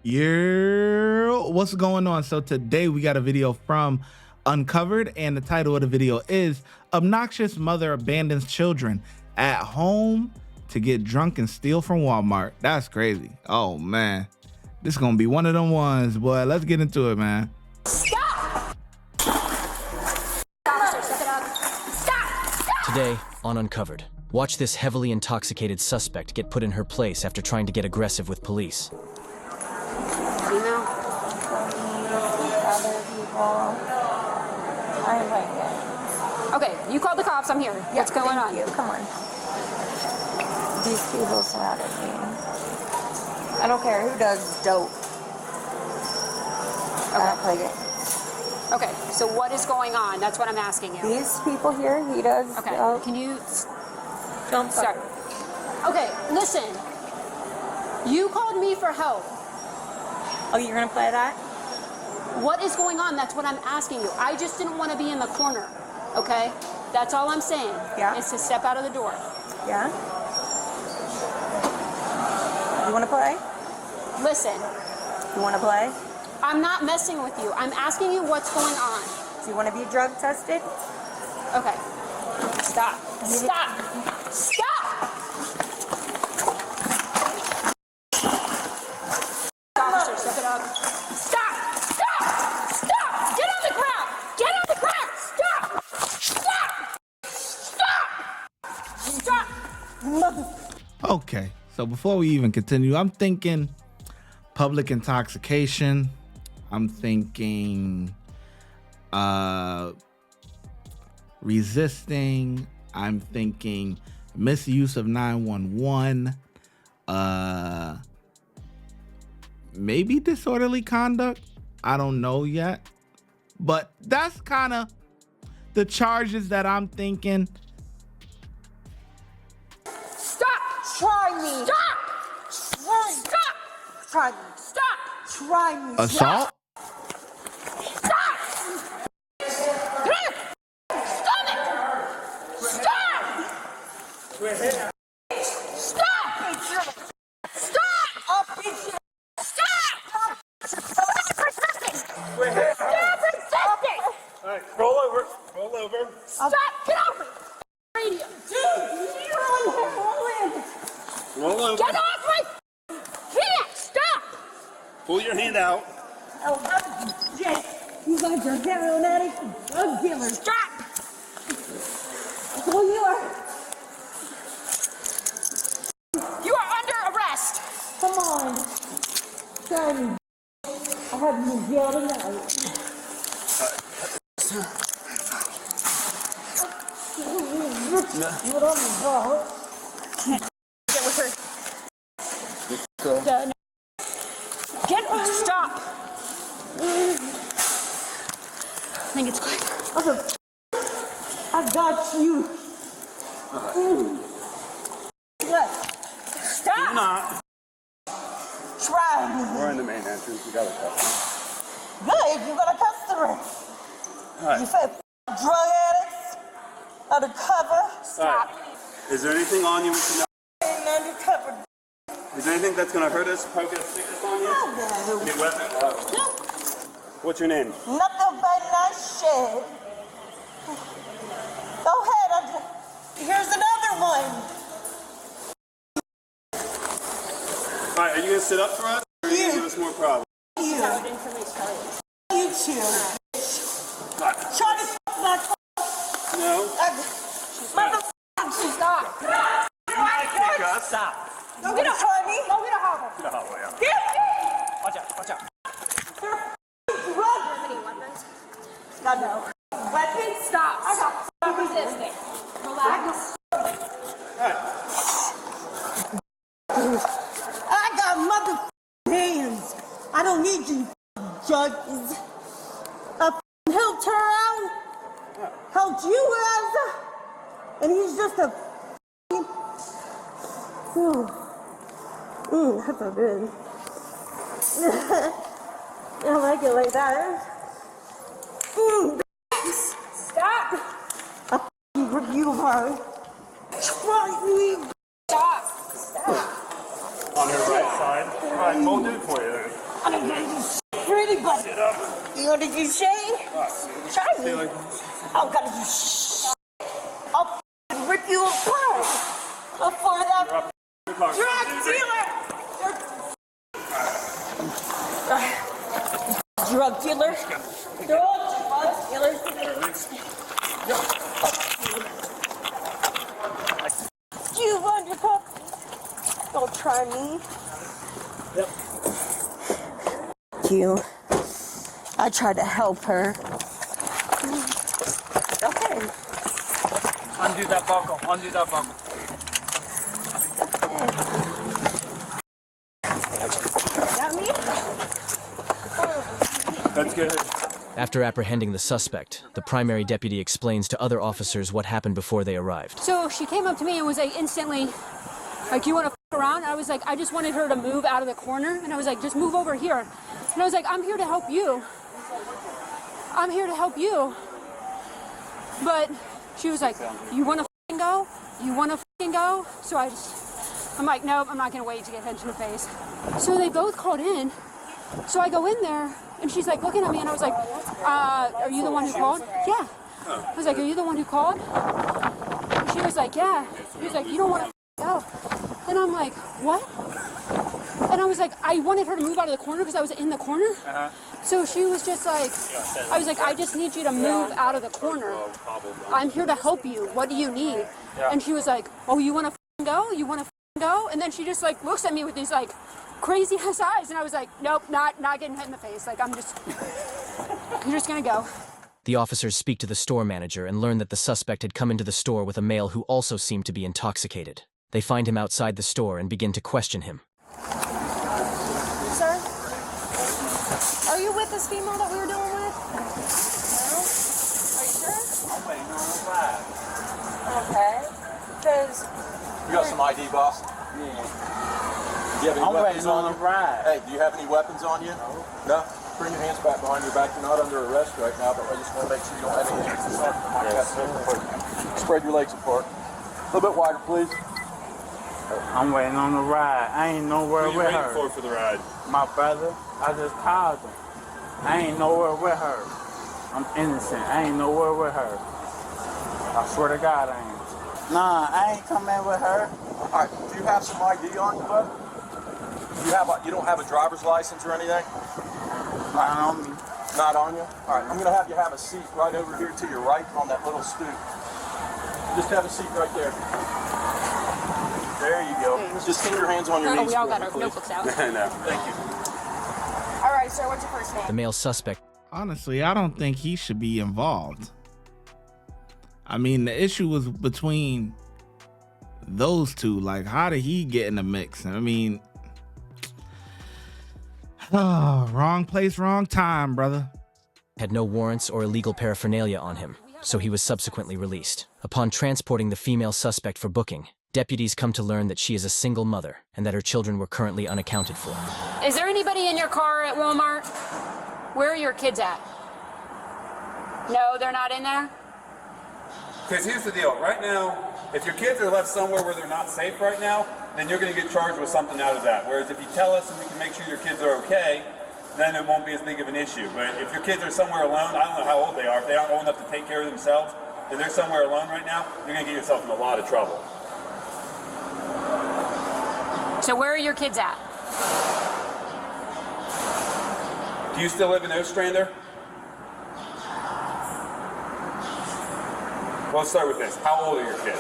Yeah, what's going on? So today we got a video from Uncovered, and the title of the video is Obnoxious Mother Abandons Children at Home to Get Drunk and Steal from Walmart. That's crazy. Oh man, this is gonna be one of them ones, boy. Let's get into it, man. Stop! Stop! Today on Uncovered, watch this heavily intoxicated suspect get put in her place after trying to get aggressive with police. Okay, you called the cops. I'm here. What's going on? Come on. These people surrounded me. I don't care who does dope. I don't play games. Okay, so what is going on? That's what I'm asking you. These people here, he does. Okay, can you don't start? Okay, listen. You called me for help. Oh, you're gonna play that? What is going on? That's what I'm asking you. I just didn't want to be in the corner. Okay, that's all I'm saying. Yeah. Is to step out of the door. Yeah. You want to play? Listen. You want to play? I'm not messing with you. I'm asking you what's going on. Do you want to be drug tested? Okay. Stop. Stop. Stop! Officer, step it up. Stop! Stop! Stop! Get on the ground! Get on the ground! Stop! Stop! Stop! Okay, so before we even continue, I'm thinking public intoxication. I'm thinking resisting. I'm thinking misuse of 911. Maybe disorderly conduct. I don't know yet. But that's kind of the charges that I'm thinking. Stop! Try me. Stop! Stop! Try me. Stop! Try me. Assault? Stop! Stop it! Stop! Stop! Stop! Up, bitch. Stop! Stop resisting! All right, roll over. Roll over. Stop! Get off me! Radio! Dude, you're Roll over. Get off my hand! Stop! Pull your hand out. Oh, yes. You guys are heroin addicts and drug dealers. Stop! That's all you are. You are under arrest! Come on. Try me. I haven't been jail tonight. What on the ball? Get with her. Done. Get stop! I think it's quick. I got you. What? Stop! Not. Try me. We're in the main entrance. We got a couple. Good, you got a customer. All right. You said drug addicts, undercover, Stop! Is there anything on you we can know? and undercover. Is there anything that's going to hurt us, poke us, stick us on you? No. Any weapon? What's your name? Nothing but nice shit. Go ahead. Here's another one. All right, are you going to sit up for us? Or are you going to give us more problems? You two. What? Try to fuck my No. motherfucker. Stop! Kick us. Stop! You gonna try me? Go get a hobble! Get the hot way out. Get me! Watch out, watch out. Run! Any weapons? No. Weapons? Stop! Stop resisting. Relax. I got motherfucking hands. I don't need you judges. I helped her out. Helped you out. And he's just a that's so good. I like it like that. Stop! You are. Try me. Stop! Stop! On her right side. All right, we'll do it for you then. What did you say? Try me. I'm gonna do I'll rip you apart. Before that drug dealer. Drug dealer. They're all drug dealers. You undercover. Don't try me. Yep. You. I tried to help her. Okay. Undo that buckle. Undo that buckle. Got me? That's good. After apprehending the suspect, the primary deputy explains to other officers what happened before they arrived. So she came up to me and was like instantly, like, you want to f around? I was like, I just wanted her to move out of the corner. And I was like, just move over here. And I was like, I'm here to help you. I'm here to help you. But she was like, you want to go? You want to go? So I'm like, nope, I'm not going to wait to get hit in the face. So they both called in. So I go in there, and she's like looking at me, and I was like, are you the one who called? Yeah. I was like, are you the one who called? And she was like, yeah. She was like, you don't want to go. And I'm like, what? And I was like, I wanted her to move out of the corner because I was in the corner. So she was just like, I was like, I just need you to move out of the corner. I'm here to help you. What do you need? And she was like, oh, you want to go? You want to go? And then she just like looks at me with these like crazy ass eyes. And I was like, nope, not getting hit in the face. Like, you're just going to go. The officers speak to the store manager and learn that the suspect had come into the store with a male who also seemed to be intoxicated. They find him outside the store and begin to question him. Sir? Are you with this female that we were dealing with? No? Are you sure? I'm waiting on a ride. Okay. Because... You got some ID, boss? Yeah. Do you have any I'm weapons waiting on a ride. Hey, do you have any weapons on you? No. Bring your hands back behind your back. You're not under arrest right now, but I just want to make sure you don't have anything. Spread your legs apart. A little bit wider, please. I'm waiting on the ride. I ain't nowhere What are you with waiting her. for the ride? My brother, I just called him. I ain't nowhere with her. I'm innocent. I ain't nowhere with her. I swear to God I ain't. Nah, I ain't coming with her. All right. Do you have some ID on you, bud? You don't have a driver's license or anything? Not on me. Not on you? All right. I'm going to have you have a seat right over here to your right on that little stoop. Just have a seat right there. There you go. Just keep your hands on your knees. We all for got me, our please. notebooks out. No. Thank you. All right, sir, what's your first name? The male suspect Honestly, I don't think he should be involved. I mean, the issue was between those two. Like, how did he get in the mix? I mean, wrong place, wrong time, brother. had no warrants or illegal paraphernalia on him, so he was subsequently released. Upon transporting the female suspect for booking, deputies come to learn that she is a single mother and that her children were currently unaccounted for. Is there anybody in your car at Walmart? Where are your kids at? No, they're not in there? Because here's the deal. Right now, if your kids are left somewhere where they're not safe right now, then you're going to get charged with something out of that. Whereas if you tell us and we can make sure your kids are okay, then it won't be as big of an issue. But if your kids are somewhere alone, I don't know how old they are. If they aren't old enough to take care of themselves, and they're somewhere alone right now, you're going to get yourself in a lot of trouble. So where are your kids at? Do you still live in Ostrander? Well, let's start with this. How old are your kids?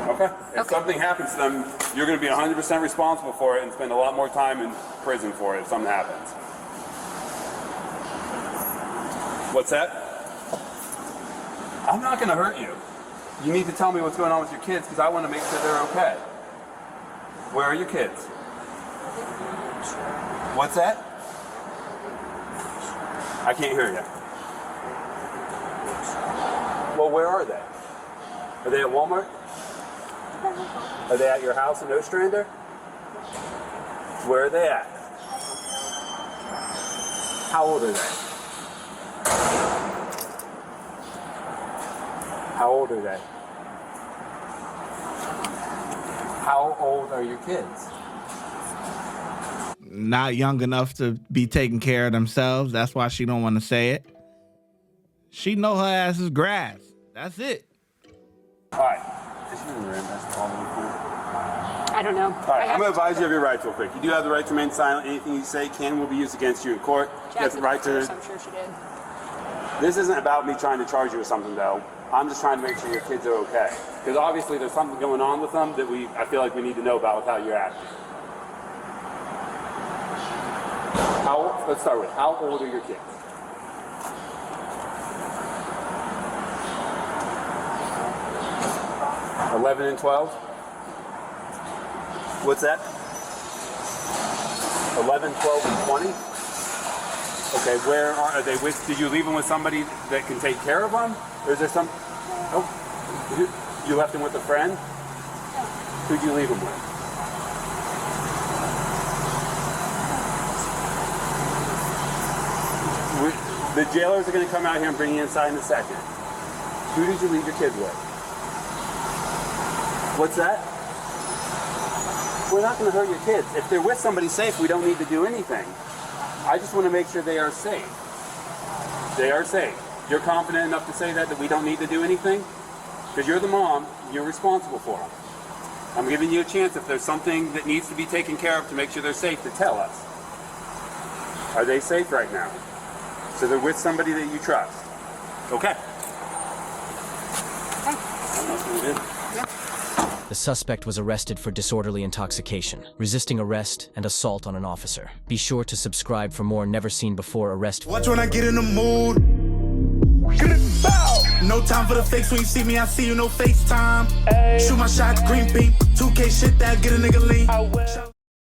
Okay. If something happens to them, you're going to be 100% responsible for it and spend a lot more time in prison for it if something happens. What's that? I'm not going to hurt you. You need to tell me what's going on with your kids because I want to make sure they're okay. Where are your kids? What's that? I can't hear you. Well, where are they? Are they at Walmart? Are they at your house in Ostrander? Where are they at? How old are they? How old are they? How old are your kids? Not young enough to be taking care of themselves. That's why she don't want to say it. She know her ass is grass. That's it. All right. Is she in the room? That's all the way through. I don't know. All right, I'm going to advise you of your rights real quick. You do have the right to remain silent. Anything you say can and will be used against you in court. You have the right to... I'm sure she did. This isn't about me trying to charge you with something, though. I'm just trying to make sure your kids are okay. Because obviously there's something going on with them that I feel like we need to know about with how you're acting. Let's start with, how old are your kids? $11 and 12? What's that? 11, 12, and 20? Okay, where are they with? Did you leave them with somebody that can take care of them? Or is there some... Oh, you left them with a friend? Who'd you leave them with? The jailers are going to come out here and bring you inside in a second. Who did you leave your kid with? What's that? We're not going to hurt your kids. If they're with somebody safe, we don't need to do anything. I just want to make sure they are safe. They are safe. You're confident enough to say that we don't need to do anything? Because you're the mom, you're responsible for them. I'm giving you a chance if there's something that needs to be taken care of to make sure they're safe to tell us. Are they safe right now? So they're with somebody that you trust. Okay. The suspect was arrested for disorderly intoxication, resisting arrest, and assault on an officer. Be sure to subscribe for more never-seen-before arrest. Watch when I get in the mood. No time for the fakes. When you see me, I see you, no FaceTime. Shoot my shot, green beam. 2K shit that get a nigga lean.